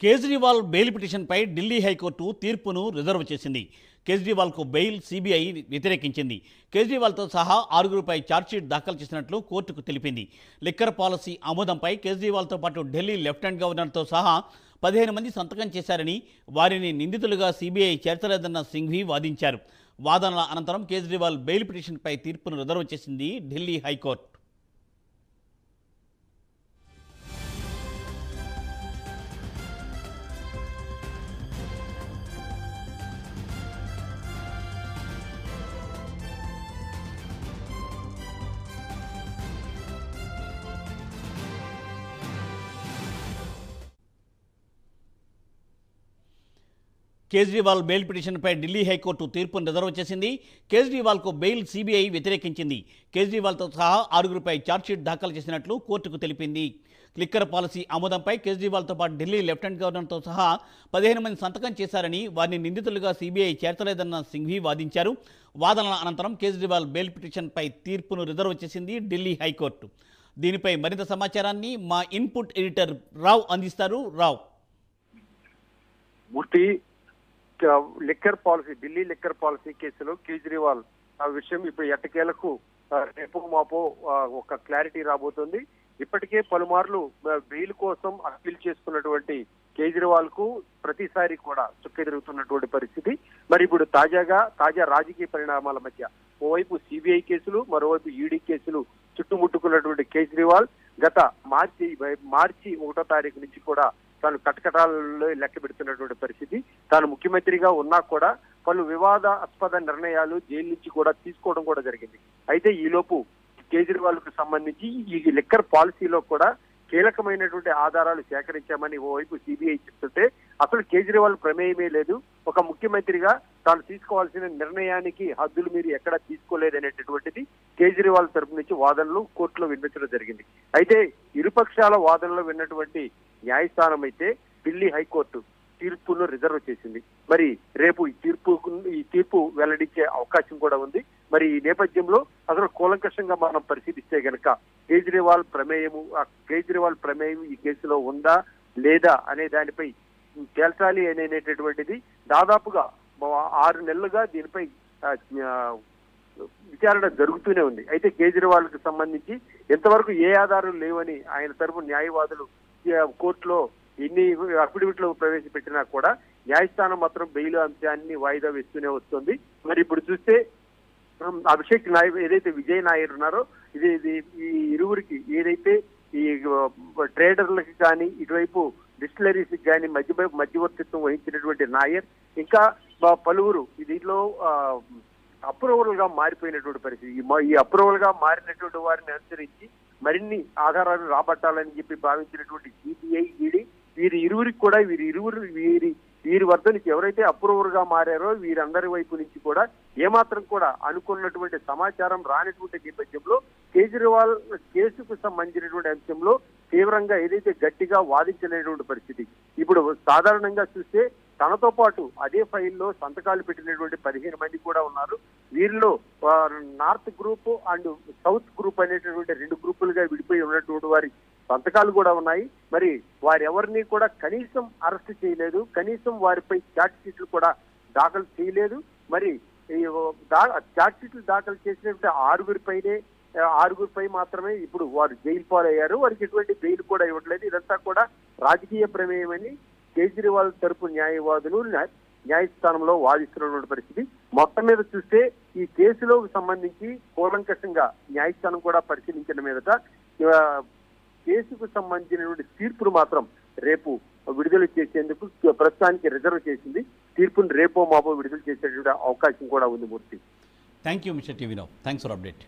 Kejriwal bail పిటిషన్పై Delhi high court తీర్పును reserve చేసింది. కేజ్రీవాల్కు బెయిల్ సిబిఐ వ్యతిరేకించింది. కేజ్రీవాల్తో సహా ఆరుగురిపై ఛార్జ్షీట్ దాఖలు చేసినట్లు కోర్టుకు తెలిపింది. లిక్కర్ పాలసీ ఆమోదంపై కేజ్రీవాల్తో పాటు ఢిల్లీ లెఫ్టినెంట్ గవర్నర్తో సహా 15 మంది సంతకం చేశారని, వారిని నిందితులుగా సిబిఐ చేర్చలేదన్న సింఘ్వి వాదించారు. వాదనల అనంతరం కేజ్రీవాల్ బెయిల్ పిటిషన్పై తీర్పును రిజర్వ్ చేసింది ఢిల్లీ హైకోర్టు. కేజ్రీవాల్ బెయిల్ పిటిషన్పై ఢిల్లీ హైకోర్టు తీర్పును రిజర్వ్ చేసింది. కేజ్రీవాల్కు బెయిల్ సిబిఐ వ్యతిరేకించింది. కేజ్రీవాల్తో సహా ఆరుగురిపై ఛార్జ్షీట్ దాఖలు చేసినట్లు కోర్టుకు తెలిపింది. లిక్కర్ పాలసీ ఆమోదంపై కేజ్రీవాల్తో పాటు ఢిల్లీ లెఫ్టినెంట్ గవర్నర్తో సహా 15 మంది సంతకం చేశారని, వారిని నిందితులుగా సిబిఐ చేర్చలేదన్న సింఘ్వి వాదించారు. వాదనల అనంతరం కేజ్రీవాల్ బెయిల్ పిటిషన్పై తీర్పును రిజర్వ్ చేసింది ఢిల్లీ హైకోర్టు. దీనిపై మరింత సమాచారాన్ని మా ఇన్పుట్ ఎడిటర్ రావ్ అందిస్తారు. రావ్. మూర్తి, ఢిల్లీ లిక్కర్ పాలసీ కేసులో కేజ్రీవాల్ ఆ విషయం ఇప్పుడు ఎట్టకేలకు రేపు మాపో ఒక క్లారిటీ రాబోతుంది. ఇప్పటికే పలుమార్లు బెయిల్ కోసం అప్పీల్ చేసుకున్నటువంటి కేజ్రీవాల్ కు ప్రతిసారి కూడా చుక్కెదురుగుతున్నటువంటి పరిస్థితి. మరి ఇప్పుడు తాజా రాజకీయ పరిణామాల మధ్య ఓవైపు సిబిఐ కేసులు, మరోవైపు ఈడీ కేసులు చుట్టుముట్టుకున్నటువంటి కేజ్రీవాల్ గత మార్చి 1వ తారీఖు నుంచి కూడా తాను కటకటాలలో లెక్క పెడుతున్నటువంటి పరిస్థితి. తాను ముఖ్యమంత్రిగా ఉన్నా కూడా పలు వివాదాస్పద నిర్ణయాలు జైలు నుంచి కూడా తీసుకోవడం కూడా జరిగింది. అయితే ఈలోపు కేజ్రీవాల్ కు సంబంధించి ఈ లిక్కర్ పాలసీలో కూడా కీలకమైనటువంటి ఆధారాలు సేకరించామని ఓవైపు సిబిఐ చెప్తుంటే అసలు కేజ్రీవాల్ ప్రమేయమే లేదు, ఒక ముఖ్యమంత్రిగా తాను తీసుకోవాల్సిన నిర్ణయానికి హద్దులు మీరు ఎక్కడా తీసుకోలేదనేటటువంటిది కేజ్రీవాల్ తరపు నుంచి వాదనలు కోర్టులో వినిపించడం జరిగింది. అయితే ఇరుపక్షాల వాదనలో విన్నటువంటి న్యాయస్థానం అయితే ఢిల్లీ హైకోర్టు తీర్పును రిజర్వ్ చేసింది. మరి రేపు ఈ తీర్పు వెల్లడించే అవకాశం కూడా ఉంది. మరి ఈ నేపథ్యంలో అసలు కూలంకషంగా మనం పరిశీలిస్తే గనక కేజ్రీవాల్ ప్రమేయం ఈ కేసులో ఉందా లేదా అనే దానిపై తేల్చాలి అనేటటువంటిది దాదాపుగా 6 నెలలుగా దీనిపై విచారణ జరుగుతూనే ఉంది. అయితే కేజ్రీవాల్ కు సంబంధించి ఎంతవరకు ఏ ఆధారం లేవని ఆయన తరపు న్యాయవాదులు కోర్టులో ఎన్ని అఫిడవిట్లు ప్రవేశపెట్టినా కూడా న్యాయస్థానం మాత్రం బెయిల్ అంశాన్ని వాయిదా వేస్తూనే వస్తుంది. మరి ఇప్పుడు చూస్తే అభిషేక్ నాయర్ ఏదైతే విజయ్ నాయర్ ఉన్నారో ఇది ఈ ఇరువురికి ఏదైతే ఈ ట్రేడర్లకి కానీ ఇటువైపు డిస్టిలరీస్ కానీ మధ్యవర్తిత్వం వహించినటువంటి నాయర్, ఇంకా పలువురు దీంట్లో అప్రూవల్ గా మారిపోయినటువంటి పరిస్థితి. ఈ అప్రూవల్ గా మారినటువంటి వారిని అనుసరించి మరిన్ని ఆధారాలు రాబట్టాలని చెప్పి భావించినటువంటి సిబిఐ, ఈడీ వీరికి కూడా వీరి వద్ద నుంచి ఎవరైతే అప్రూవర్ గా మారారో వీరందరి వైపు నుంచి కూడా ఏమాత్రం కూడా అనుకున్నటువంటి సమాచారం రానటువంటి నేపథ్యంలో కేజ్రీవాల్ కేసుకు సంబంధించినటువంటి అంశంలో తీవ్రంగా ఏదైతే గట్టిగా వాదించలేనటువంటి పరిస్థితి. ఇప్పుడు సాధారణంగా చూస్తే తనతో పాటు అదే ఫైల్లో సంతకాలు పెట్టినటువంటి 15 మంది కూడా ఉన్నారు. వీరిలో north group and south group అనేటటువంటి 2 గ్రూపులుగా విడిపోయి ఉన్నటువంటి వారి సంతకాలు కూడా ఉన్నాయి. మరి వారెవరిని కూడా కనీసం అరెస్ట్ చేయలేదు, కనీసం వారిపై ఛార్జ్ షీట్లు కూడా దాఖలు చేయలేదు. మరి ఛార్జ్ షీట్లు దాఖలు చేసినటువంటి 6గురిపై మాత్రమే ఇప్పుడు వారు జైలు పాలయ్యారు. వారికి ఎటువంటి బెయిల్ కూడా ఇవ్వట్లేదు. ఇదంతా కూడా రాజకీయ ప్రమేయమని కేజ్రీవాల్ తరపు న్యాయవాదులు న్యాయస్థానంలో వాదిస్తున్నటువంటి పరిస్థితి. మొత్తం మీద చూస్తే ఈ కేసులో సంబంధించి కూలంకషంగా న్యాయస్థానం కూడా పరిశీలించిన మీదట కేసుకు సంబంధించినటువంటి తీర్పును మాత్రం రేపు విడుదల చేసేందుకు ప్రస్తుతానికి రిజర్వ్ చేసింది. తీర్పును రేపో మాపో విడుదల చేసేటువంటి అవకాశం కూడా ఉంది. Murthy. Thank you Mister TV now. Thanks for update.